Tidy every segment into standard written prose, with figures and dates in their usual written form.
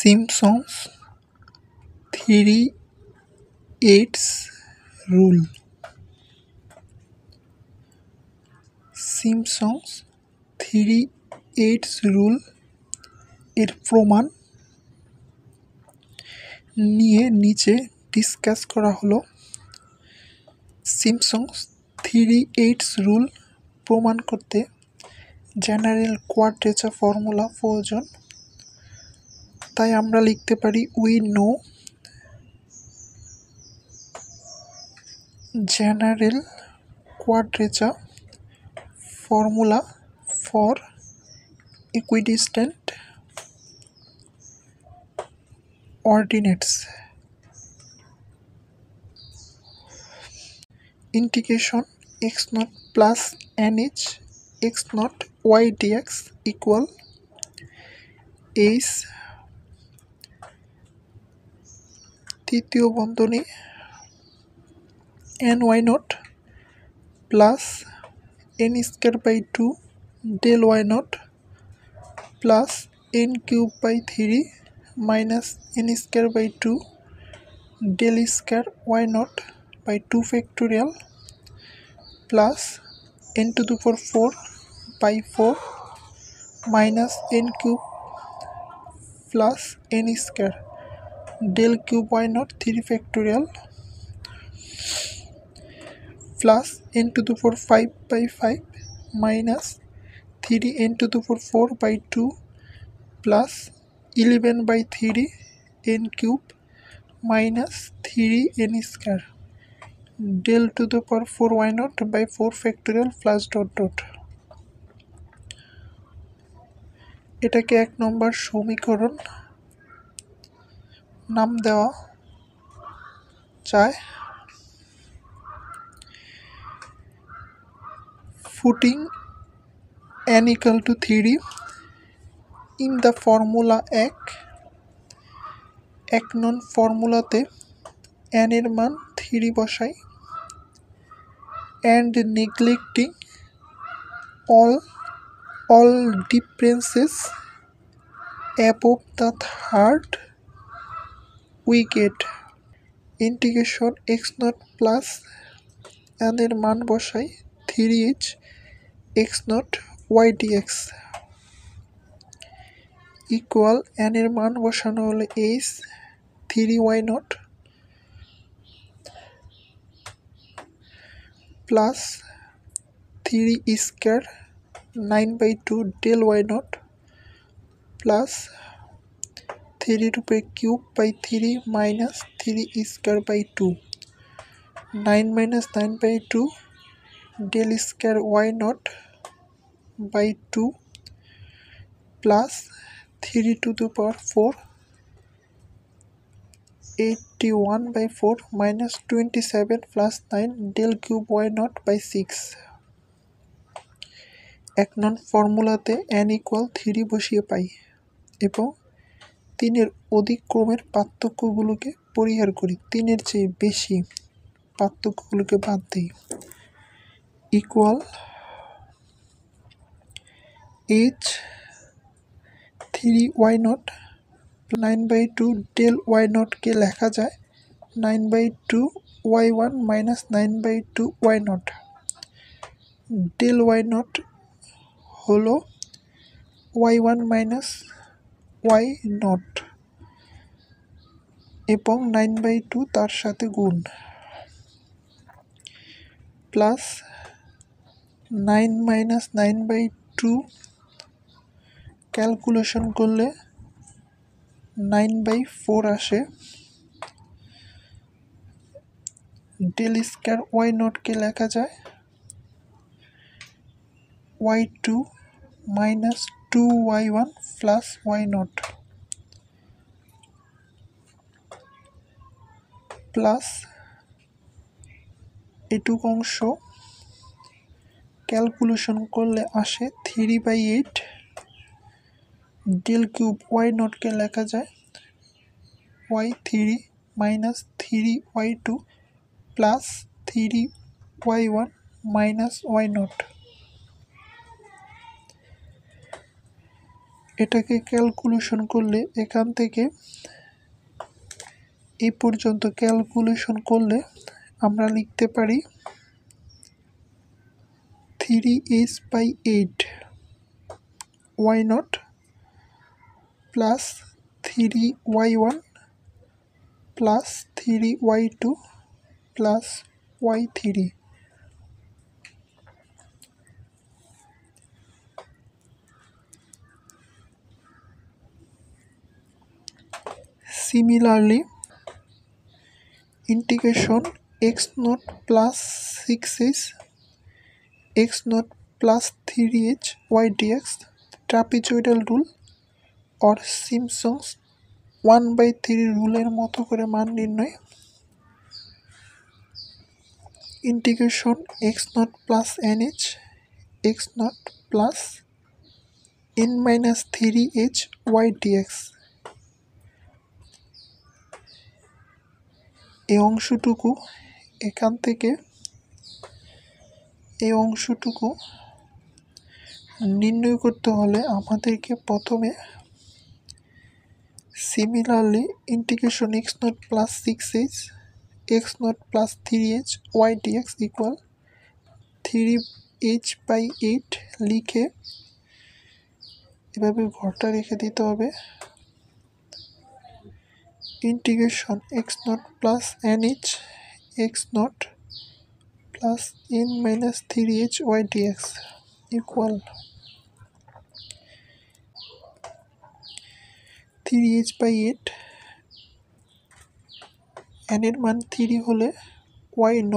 Simpson's 3/8 rule. Simpson's 3/8 rule এর প্রমাণ নিয়ে নিচে ডিসকাস করা হলো। Simpson's 3/8 রুল প্রমাণ করতে জেনারেল কোয়াড্রেচার ফর্মুলা প্রয়োজন। তাই আমরা লিখতে পারি we know general quadrature formula for equidistant ordinates. Integration x naught plus nh x naught y dx equal h তৃতীয় বন্ধনী ny naught plus n square by 2 del y naught plus n cube by 3 minus n square by 2 del square y naught by 2 factorial plus n to the power 4 by 4 minus n cube plus n square del cube y naught 3 factorial plus n to the power 5 by 5 minus 3 n to the power 4 by 2 plus 11 by 3 n cube minus 3 n square del to the power 4 y naught by 4 factorial plus dot dot। এটাকে 1 নম্বর সমীকরণ নাম দেওয়া যায়। Putting n equal to 3 in the formula এক নং ফর্মুলাতে n এর মান 3 বসাই and neglecting all differences above the third we get integration x naught plus n এর মান বসাই 3h x naught y dx equal n এর মান বসানো হলে h 3y naught plus 3 square 9 by 2 del y naught plus 3 to the cube by 3 minus 3 square by 2 9 minus 9 by 2 del square y naught by 2 plus 3 to the power 4 81 by 4 minus 27 plus 9 del cube y naught by 6। এক নং ফর্মুলাতে n equal 3 বসিয়ে পাই এবং 3 এর অধিক ক্রমের পার্থক্যগুলোকে পরিহার করি, 3 এর চেয়ে বেশি পার্থক্যগুলোকে বাদ দিই equal h 3y naught 9 by 2 del y naught কে লেখা যায় 9 by 2 y1 minus 9 by 2 y naught del y naught হলো y1 minus y naught এবং 9 by 2 তার সাথে গুণ প্লাস 9 minus 9 by 2 ক্যালকুলেশন করলে 9 by 4 আসে del স্কয়ার y naught কে লেখা যায় y2 minus 2y1 plus y naught plus এটুক অংশ ক্যালকুলেশন করলে আসে 3/8 del cube y naught কে লেখা যায় y3 minus 3y2 plus 3y1 minus y naught এটাকে ক্যালকুলেশন করলে এখান থেকে এই পর্যন্ত ক্যালকুলেশন করলে আমরা লিখতে পারি 3h/8 y0 plus 3y1 plus 3y2 plus y3। Similarly, integration x0 plus 6h x0 plus 3h y dx trapezoidal rule or Simpson's 1/3 রুলের মতো করে মান নির্ণয়। Integration x0 plus nh x0 plus n minus 3h y dx। এই অংশটুকু এখান থেকে এই অংশটুকু নির্ণয় করতে হলে আমাদেরকে প্রথমে similarly integration x0 plus 6h x0 plus 3h y dx equal 3h/8 লিখে এভাবে ঘরটা রেখে দিতে হবে। Integration x0 plus nh x0 plus n minus 3h y dx equal 3h/8 n এর মান 3 হলে y0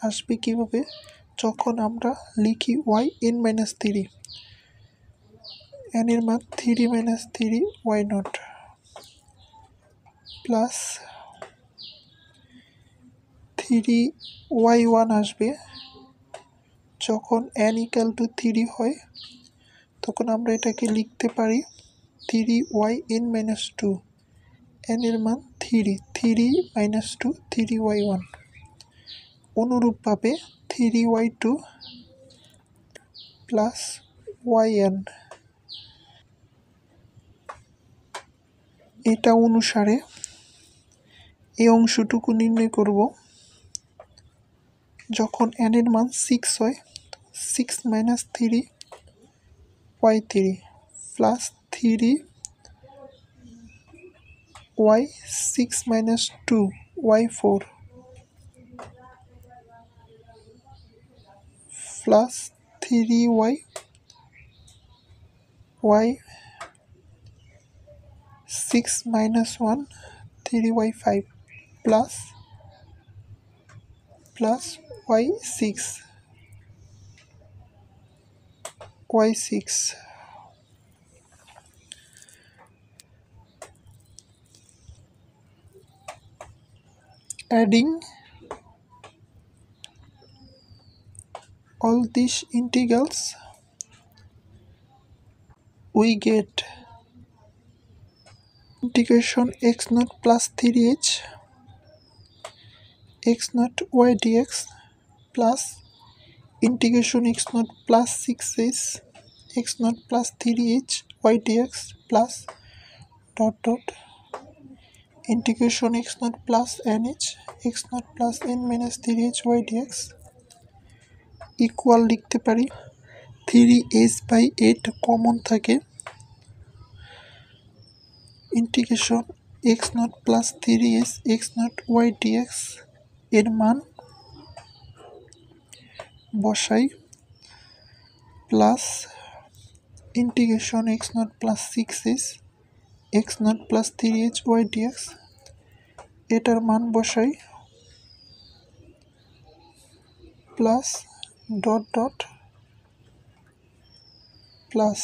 আসবে কিভাবে, যখন আমরা লিখি yn minus 3 n এর মান 3 minus 3 y0 প্লাস 3y1 আসবে যখন n equal to 3 হয়, তখন আমরা এটাকে লিখতে পারি 3yn minus 2 n এর মান 3 minus 2 3y1। অনুরূপভাবে 3y2 প্লাস yn এটা অনুসারে এই অংশটুকু নির্ণয় করব যখন n এর মান 6 হয়। 6 minus 3 y3 plus 3y 6 minus 2 y4 plus 3y y 6 minus 1 3y5 plus y6 adding all these integrals we get integration x0 plus 3h x0 y dx plus integration x0 plus 6h x0 plus 3h y dx plus integration x0 plus nh x0 plus n minus 3h y dx equal লিখতে পারি 3h/8 common থাকে integration x0 plus 3h x0 y dx এর মান বসাই plus integration x0 plus 6h x0 plus 3h y dx এটার মান বসাই plus plus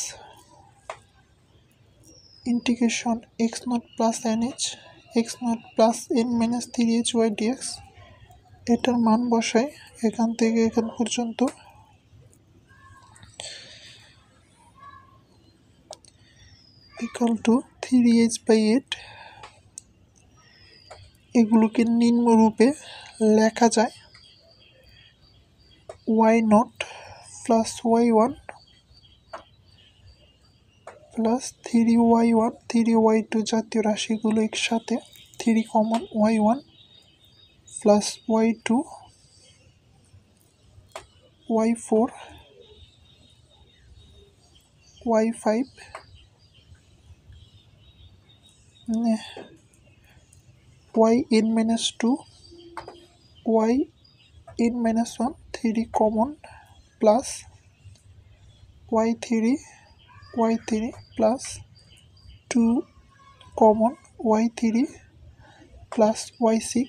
integration x0 plus nh x0 plus n minus 3h y dx এটার মান বসাই এখান থেকে এখান পর্যন্ত ইকুয়াল টু 3h/8। এগুলোকে নিম্নরূপে লেখা যায় y0 plus y1 plus 3y1 3y2 জাতীয় রাশিগুলো একসাথে 3 common y1 plus y2 y4 y5 yn-2 yn-1 3 common plus y3 plus 2 common y3 plus y6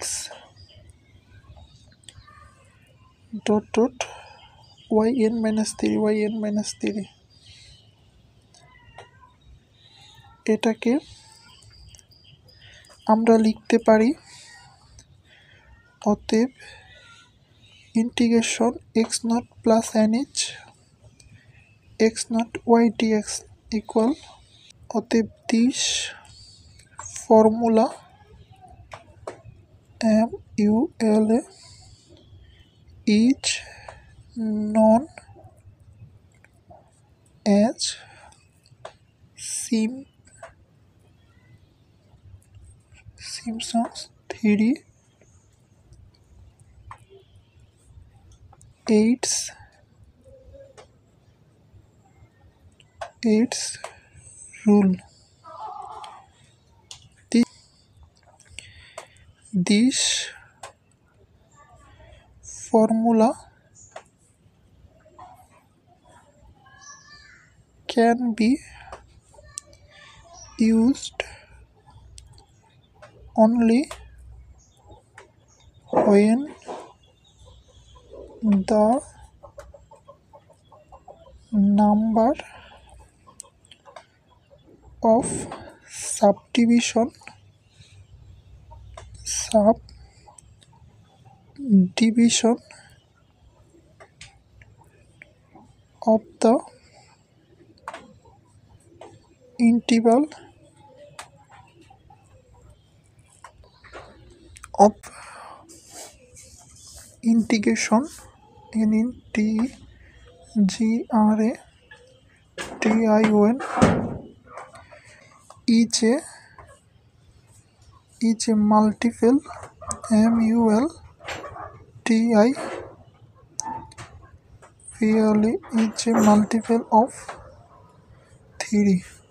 dot dot yn-3 এটাকে আমরা লিখতে পারি অতএব integration x0 plus nh x0 y dx equal অতএব this formula MULA is known as Simpson's theory. Its rule. This formula can be used only when the number of subdivision of the interval of integration integration is a multiple multiple of 3.